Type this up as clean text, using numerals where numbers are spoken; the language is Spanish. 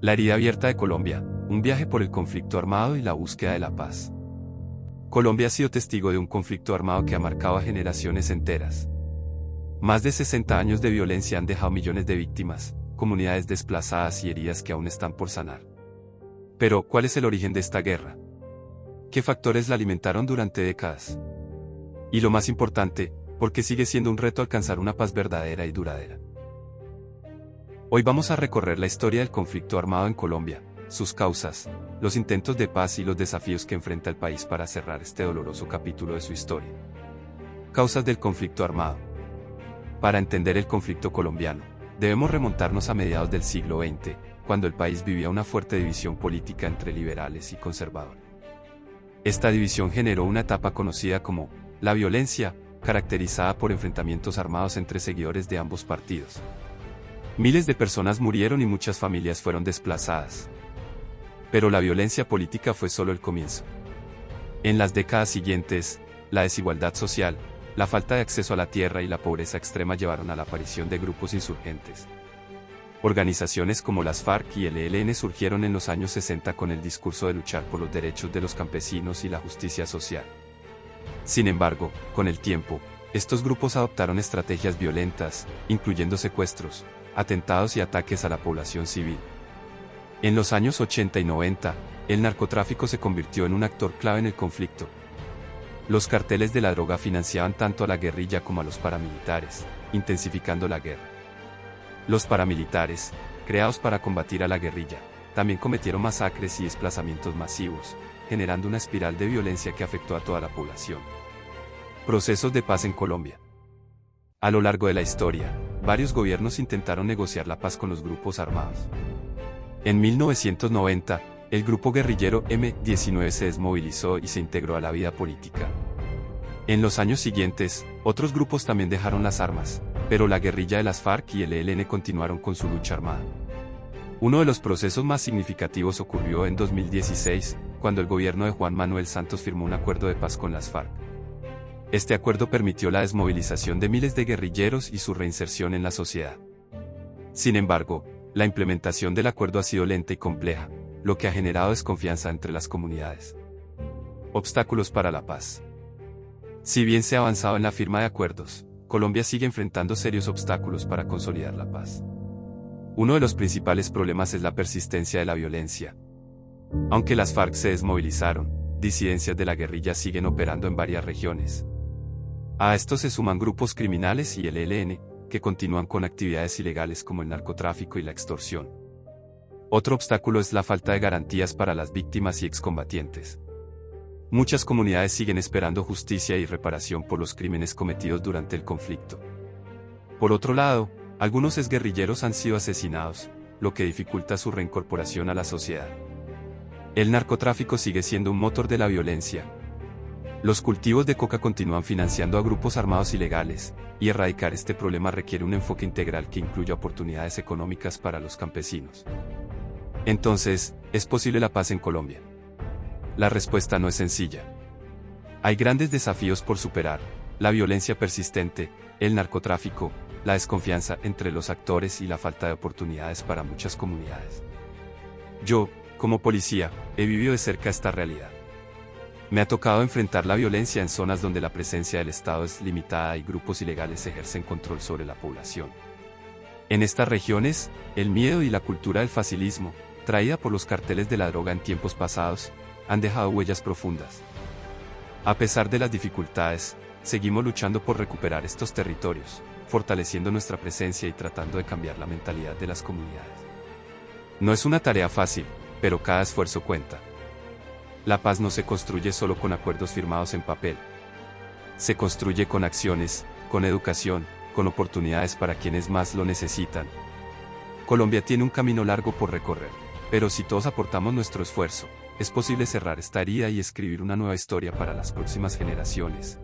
La herida abierta de Colombia, un viaje por el conflicto armado y la búsqueda de la paz. Colombia ha sido testigo de un conflicto armado que ha marcado a generaciones enteras. Más de 60 años de violencia han dejado millones de víctimas, comunidades desplazadas y heridas que aún están por sanar. Pero, ¿cuál es el origen de esta guerra? ¿Qué factores la alimentaron durante décadas? Y lo más importante, ¿por qué sigue siendo un reto alcanzar una paz verdadera y duradera? Hoy vamos a recorrer la historia del conflicto armado en Colombia, sus causas, los intentos de paz y los desafíos que enfrenta el país para cerrar este doloroso capítulo de su historia. Causas del conflicto armado. Para entender el conflicto colombiano, debemos remontarnos a mediados del siglo XX, cuando el país vivía una fuerte división política entre liberales y conservadores. Esta división generó una etapa conocida como la violencia, caracterizada por enfrentamientos armados entre seguidores de ambos partidos. Miles de personas murieron y muchas familias fueron desplazadas. Pero la violencia política fue solo el comienzo. En las décadas siguientes, la desigualdad social, la falta de acceso a la tierra y la pobreza extrema llevaron a la aparición de grupos insurgentes. Organizaciones como las FARC y el ELN surgieron en los años 60 con el discurso de luchar por los derechos de los campesinos y la justicia social. Sin embargo, con el tiempo, estos grupos adoptaron estrategias violentas, incluyendo secuestros, atentados y ataques a la población civil. En los años 80 y 90, el narcotráfico se convirtió en un actor clave en el conflicto. Los carteles de la droga financiaban tanto a la guerrilla como a los paramilitares, intensificando la guerra. Los paramilitares, creados para combatir a la guerrilla, también cometieron masacres y desplazamientos masivos, generando una espiral de violencia que afectó a toda la población. Procesos de paz en Colombia. A lo largo de la historia, varios gobiernos intentaron negociar la paz con los grupos armados. En 1990, el grupo guerrillero M-19 se desmovilizó y se integró a la vida política. En los años siguientes, otros grupos también dejaron las armas, pero la guerrilla de las FARC y el ELN continuaron con su lucha armada. Uno de los procesos más significativos ocurrió en 2016, cuando el gobierno de Juan Manuel Santos firmó un acuerdo de paz con las FARC. Este acuerdo permitió la desmovilización de miles de guerrilleros y su reinserción en la sociedad. Sin embargo, la implementación del acuerdo ha sido lenta y compleja, lo que ha generado desconfianza entre las comunidades. Obstáculos para la paz. Si bien se ha avanzado en la firma de acuerdos, Colombia sigue enfrentando serios obstáculos para consolidar la paz. Uno de los principales problemas es la persistencia de la violencia. Aunque las FARC se desmovilizaron, disidencias de la guerrilla siguen operando en varias regiones. A esto se suman grupos criminales y el ELN, que continúan con actividades ilegales como el narcotráfico y la extorsión. Otro obstáculo es la falta de garantías para las víctimas y excombatientes. Muchas comunidades siguen esperando justicia y reparación por los crímenes cometidos durante el conflicto. Por otro lado, algunos exguerrilleros han sido asesinados, lo que dificulta su reincorporación a la sociedad. El narcotráfico sigue siendo un motor de la violencia. Los cultivos de coca continúan financiando a grupos armados ilegales, y erradicar este problema requiere un enfoque integral que incluya oportunidades económicas para los campesinos. Entonces, ¿es posible la paz en Colombia? La respuesta no es sencilla. Hay grandes desafíos por superar: la violencia persistente, el narcotráfico, la desconfianza entre los actores y la falta de oportunidades para muchas comunidades. Yo, como policía, he vivido de cerca esta realidad. Me ha tocado enfrentar la violencia en zonas donde la presencia del Estado es limitada y grupos ilegales ejercen control sobre la población. En estas regiones, el miedo y la cultura del facilismo, traída por los carteles de la droga en tiempos pasados, han dejado huellas profundas. A pesar de las dificultades, seguimos luchando por recuperar estos territorios, fortaleciendo nuestra presencia y tratando de cambiar la mentalidad de las comunidades. No es una tarea fácil, pero cada esfuerzo cuenta. La paz no se construye solo con acuerdos firmados en papel. Se construye con acciones, con educación, con oportunidades para quienes más lo necesitan. Colombia tiene un camino largo por recorrer, pero si todos aportamos nuestro esfuerzo, es posible cerrar esta herida y escribir una nueva historia para las próximas generaciones.